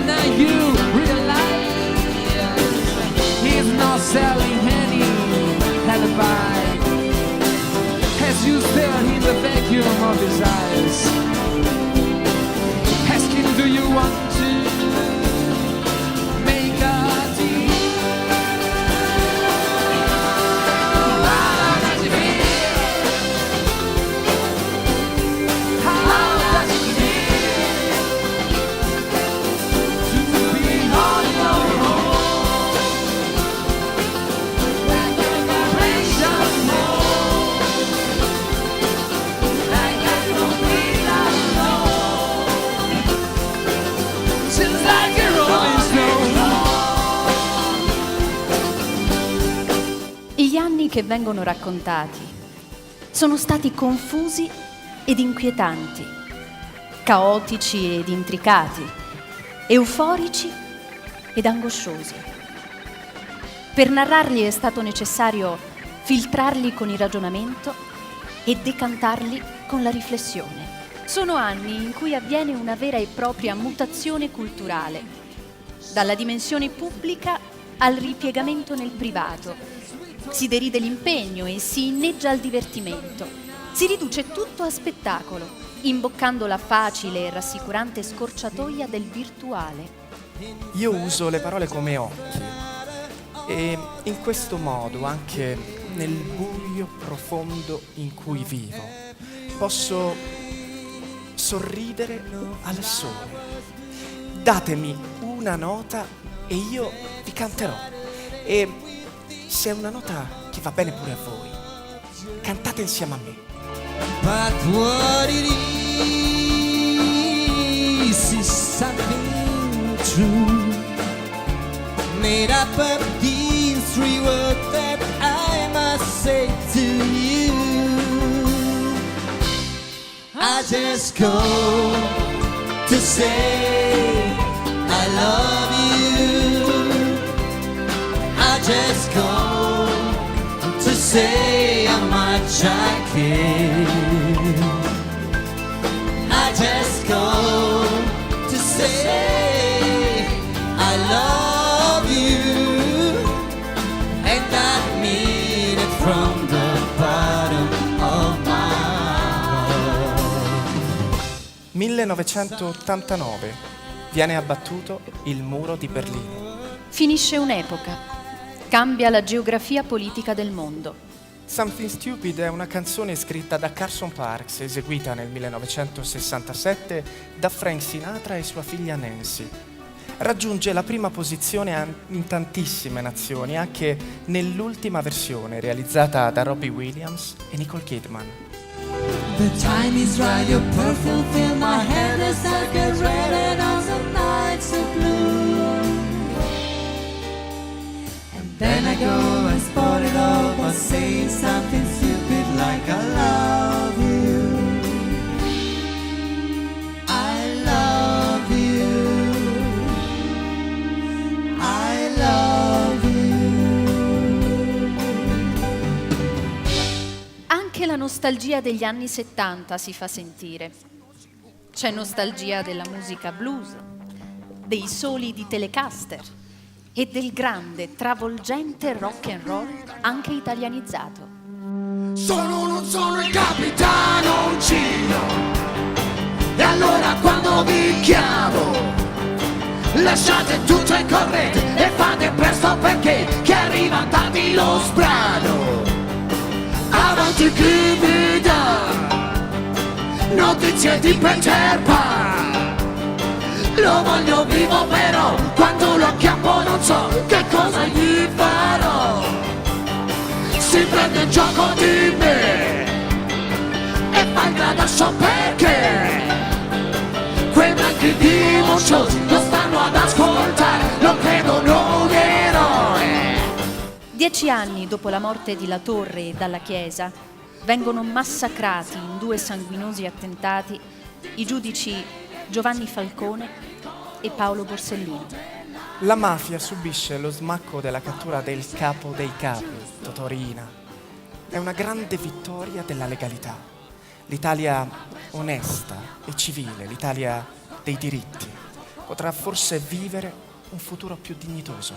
now you realize he's not selling any alibi as you stare in the vacuum of his eyes, asking, do you want to make a deal? How does it feel? How does it feel to be on your own? Like a vibration home, like I don't feel alone. Seems like a rolling stone. Gli anni che vengono raccontati sono stati confusi ed inquietanti, caotici ed intricati, euforici ed angosciosi. Per narrarli è stato necessario filtrarli con il ragionamento e decantarli con la riflessione. Sono anni in cui avviene una vera e propria mutazione culturale, dalla dimensione pubblica al ripiegamento nel privato. Si deride l'impegno e si inneggia al divertimento. Si riduce tutto a spettacolo, imboccando la facile e rassicurante scorciatoia del virtuale. Io uso le parole come occhi e in questo modo, anche nel buio profondo in cui vivo, posso sorridere al sole. Datemi una nota e io vi canterò. E se è una nota che va bene pure a voi, cantate insieme a me. But what it is something true, made up of these three words that I must say to you. I just go to say I love you. I just go to say how much I care. I just go to say I love you, and I mean it from the bottom of my heart. 1989 viene abbattuto il muro di Berlino. Finisce un'epoca. Cambia la geografia politica del mondo. Something Stupid è una canzone scritta da Carson Parks, eseguita nel 1967 da Frank Sinatra e sua figlia Nancy. Raggiunge la prima posizione in tantissime nazioni, anche nell'ultima versione realizzata da Robbie Williams e Nicole Kidman. The time is right, your perfume fill my head as I get ready on the nights of blue. Then I go and spoil it all by saying something stupid like I love you. I love you. I love you. Anche la nostalgia degli anni 70 si fa sentire. C'è nostalgia della musica blues, dei soli di Telecaster e del grande, travolgente rock and roll anche italianizzato. Non sono il capitano Uncino, e allora quando vi chiamo lasciate tutto e correte e fate presto perché che arriva tardi lo sbrano. Avanti chi vi dà notizie di Peter Pan. Lo voglio vivo però quando lo acchiappo non so che cosa gli farò. Si prende il gioco di me e fa il gradasso perché quei branchi di mociosi lo stanno ad ascoltare, lo credono un eroe. 10 anni dopo la morte di La Torre e Dalla Chiesa vengono massacrati in 2 sanguinosi attentati i giudici Giovanni Falcone e Paolo Borsellino. La mafia subisce lo smacco della cattura del capo dei capi, Totò Riina. È una grande vittoria della legalità. L'Italia onesta e civile, l'Italia dei diritti. potrà forse vivere un futuro più dignitoso.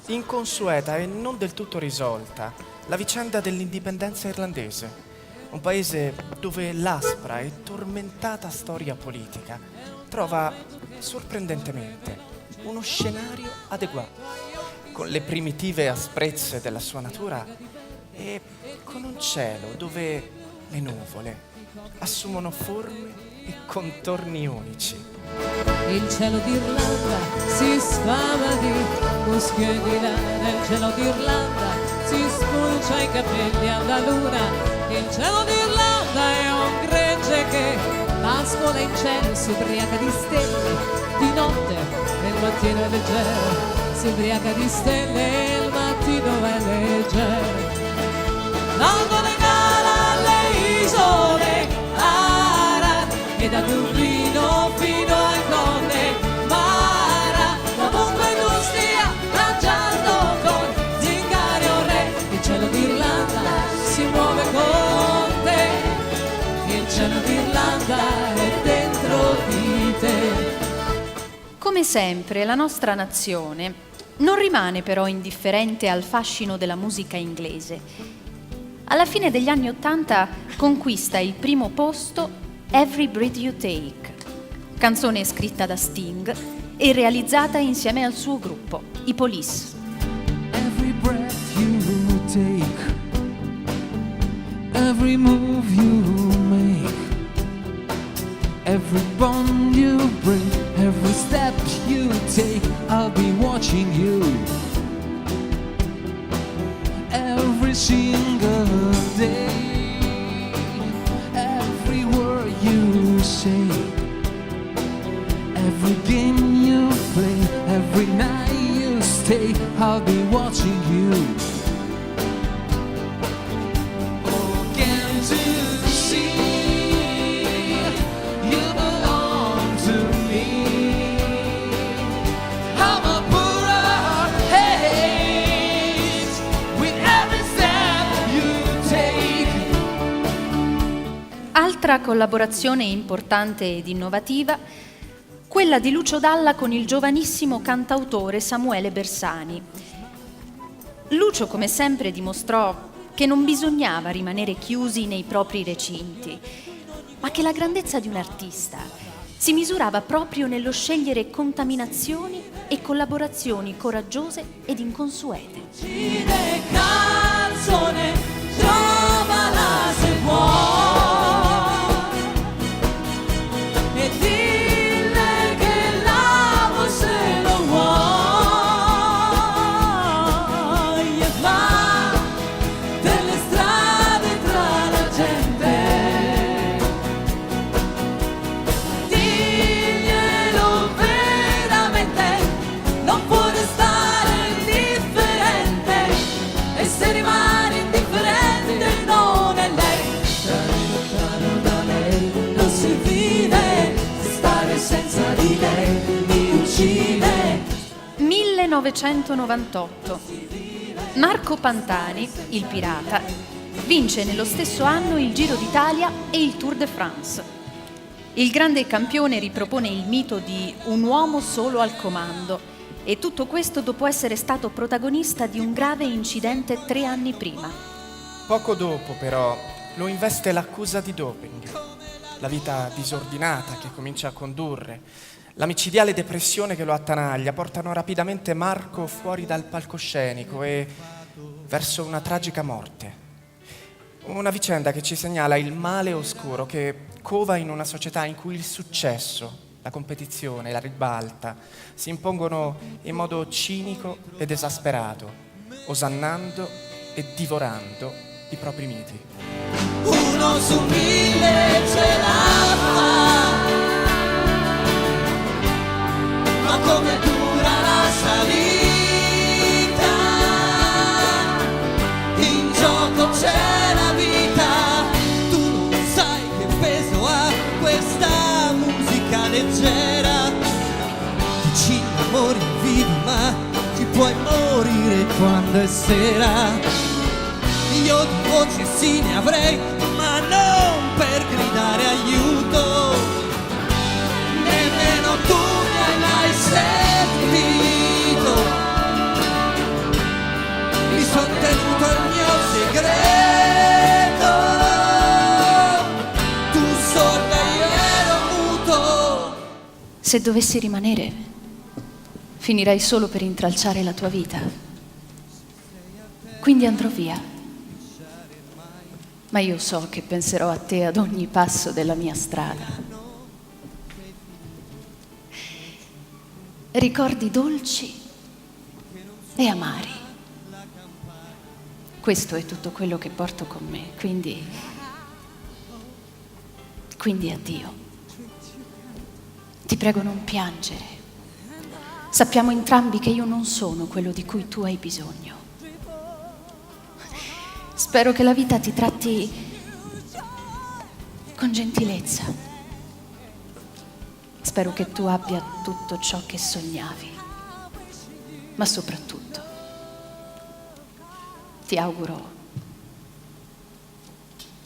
Inconsueta e non del tutto risolta la vicenda dell'indipendenza irlandese, un paese dove l'aspra e tormentata storia politica trova sorprendentemente uno scenario adeguato, con le primitive asprezze della sua natura e con un cielo dove le nuvole assumono forme e contorni unici. Il cielo d'Irlanda si sfama di muschio e di lana, il cielo d'Irlanda si spulcia i capelli alla luna, il cielo d'Irlanda è un gregge che pascola in cielo, si ubriaca di stelle di notte e il mattino è leggero, si ubriaca di stelle e il mattino è leggero. Largo legale alle isole Aran e da Dublino fino al Conde Mara, ovunque tu stia lanciando con zingari o re, il cielo d'Irlanda si muove con te, il cielo d'Irlanda è dentro di te. Come sempre, la nostra nazione non rimane però indifferente al fascino della musica inglese. Alla fine degli anni '80 conquista il primo posto Every Breath You Take, canzone scritta da Sting e realizzata insieme al suo gruppo, i Police. Every breath you take, every move you make, every bond you break, every step you take, I'll be watching you. Every single day, every word you say, every game you play, every night you stay, I'll be watching you. Oh, can't you see, you belong to me. I'm a poor hate with every step you take. Altra collaborazione importante ed innovativa, quella di Lucio Dalla con il giovanissimo cantautore Samuele Bersani. Lucio, come sempre, dimostrò che non bisognava rimanere chiusi nei propri recinti, ma che la grandezza di un artista si misurava proprio nello scegliere contaminazioni e collaborazioni coraggiose ed inconsuete. Cine canzone, trovala se vuoi e dille che l'amo se lo vuoi e va per le strade tra la gente, diglielo veramente, non può restare indifferente, e se rimane indifferente non è lei, stare lontano da lei non si vive, stare senza di lei mi uccide. 1998. Marco Pantani, il pirata, vince nello stesso anno il Giro d'Italia e il Tour de France. Il grande campione ripropone il mito di un uomo solo al comando, e tutto questo dopo essere stato protagonista di un grave incidente 3 anni prima. Poco dopo, però, lo investe l'accusa di doping. La vita disordinata che comincia a condurre, la micidiale depressione che lo attanaglia portano rapidamente Marco fuori dal palcoscenico e verso una tragica morte. Una vicenda che ci segnala il male oscuro che cova in una società in cui il successo, la competizione, la ribalta si impongono in modo cinico ed esasperato, osannando e divorando i propri miti. Uno su 1000 ce la fa, ma come dura la salita, in gioco c'è la vita, tu non sai che peso ha questa musica leggera, dici amori vivi ma ti puoi morire quando è sera. Io di voce sì ne avrei, ma non per gridare aiuto, nemmeno tu mi hai mai Se dovessi rimanere, finirei solo per intralciare la tua vita. Quindi andrò via. Ma io so che penserò a te ad ogni passo della mia strada. Ricordi dolci e amari. Questo è tutto quello che porto con me, quindi addio. Ti prego, non piangere. Sappiamo entrambi che io non sono quello di cui tu hai bisogno. Spero che la vita ti tratti con gentilezza. Spero che tu abbia tutto ciò che sognavi. Ma soprattutto ti auguro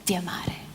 di amare.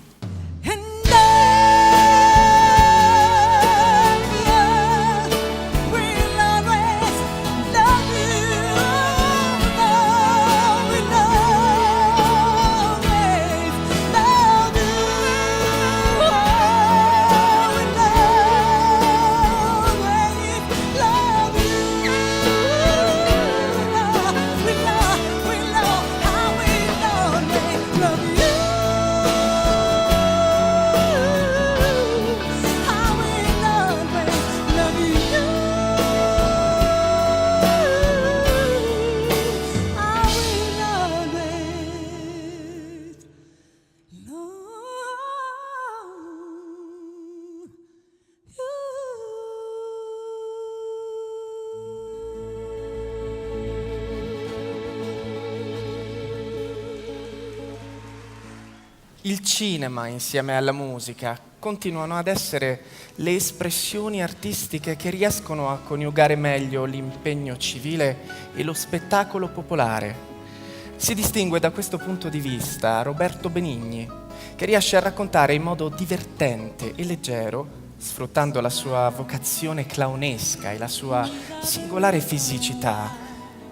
Il cinema, insieme alla musica, continuano ad essere le espressioni artistiche che riescono a coniugare meglio l'impegno civile e lo spettacolo popolare. Si distingue da questo punto di vista Roberto Benigni, che riesce a raccontare in modo divertente e leggero, sfruttando la sua vocazione clownesca e la sua singolare fisicità,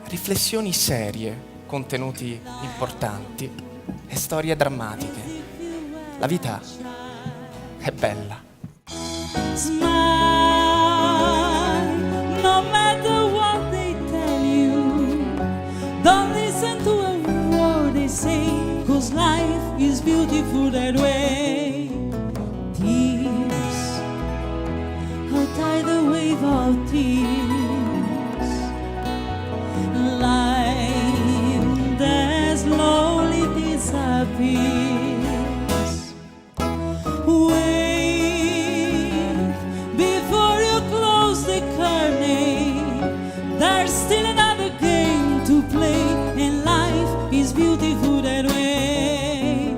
riflessioni serie, contenuti importanti e storie drammatiche. La vita è bella. Smile, no matter what they tell you. Don't listen to a word they say, 'cause life is beautiful that way. Tears, how tidal wave of tears, life that slowly disappears. Wait before you close the curtain. There's still another game to play, and life is beautiful that way.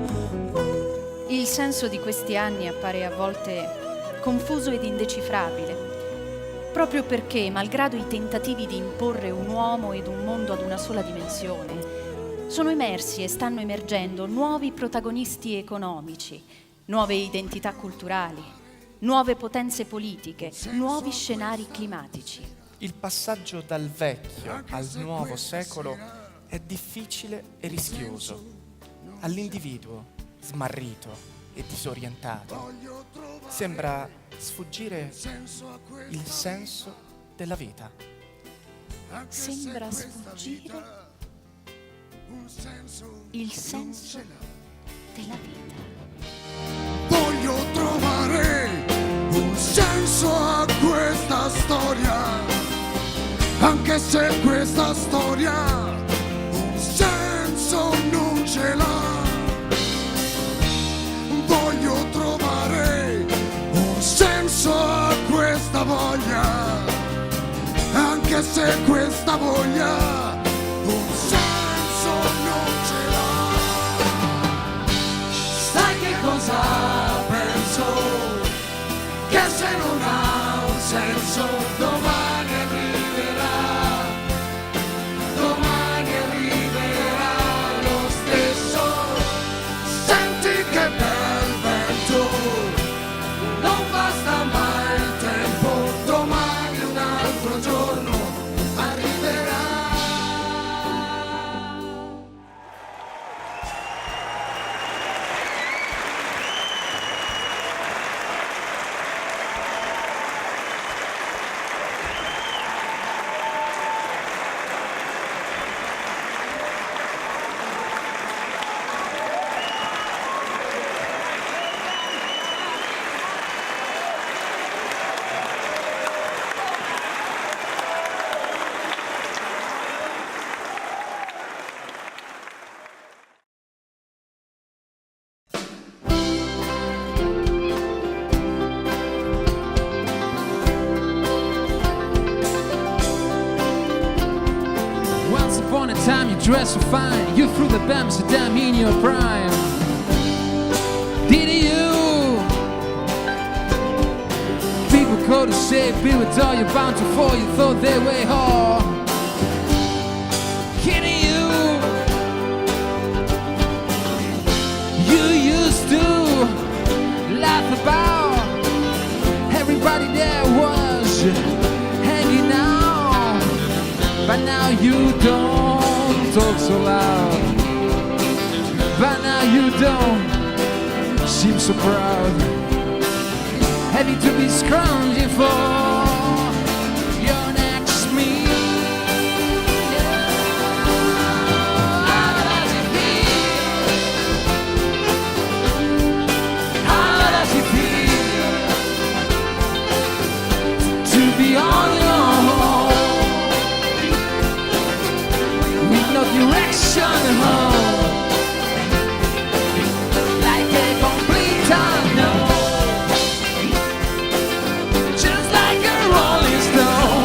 Il senso di questi anni appare a volte confuso ed indecifrabile, proprio perché, malgrado i tentativi di imporre un uomo ed un mondo ad una sola dimensione, sono emersi e stanno emergendo nuovi protagonisti economici, nuove identità culturali, nuove potenze politiche, nuovi scenari climatici. Il passaggio dal vecchio al nuovo secolo è difficile e rischioso. All'individuo, smarrito e disorientato, sembra sfuggire il senso della vita. Sembra sfuggire il senso della vita. Voglio trovare un senso a questa storia, anche se questa storia un senso non ce l'ha. Voglio trovare un senso a questa voglia, anche se questa voglia un senso non ce l'ha. Sai che cosa penso? Che se non ha un senso domani arriverà, domani arriverà lo stesso. Senti che bel vento, non basta mai il tempo, domani un altro giorno arriverà. time you dress so fine, you threw the Amsterdam in your prime. Did you? People go to say, be with all you're bound to fall, you thought they were all kidding you. You used to laugh about everybody there was hanging out, but now you don't talk so loud. But now you don't seem so proud, having to be scrounging for your next meal. How does it feel? How does it feel to be on your own, with no direction home, like a complete unknown, just like a rolling stone?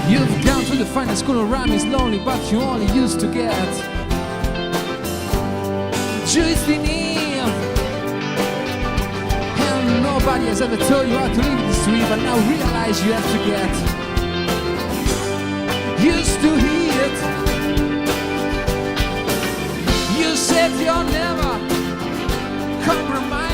You've gone to the finest school of rhyme is lonely, but you only used to get juiced in him. And nobody has ever told you how to live in the street, but now realize you have to get used to it. You said you'll never compromise.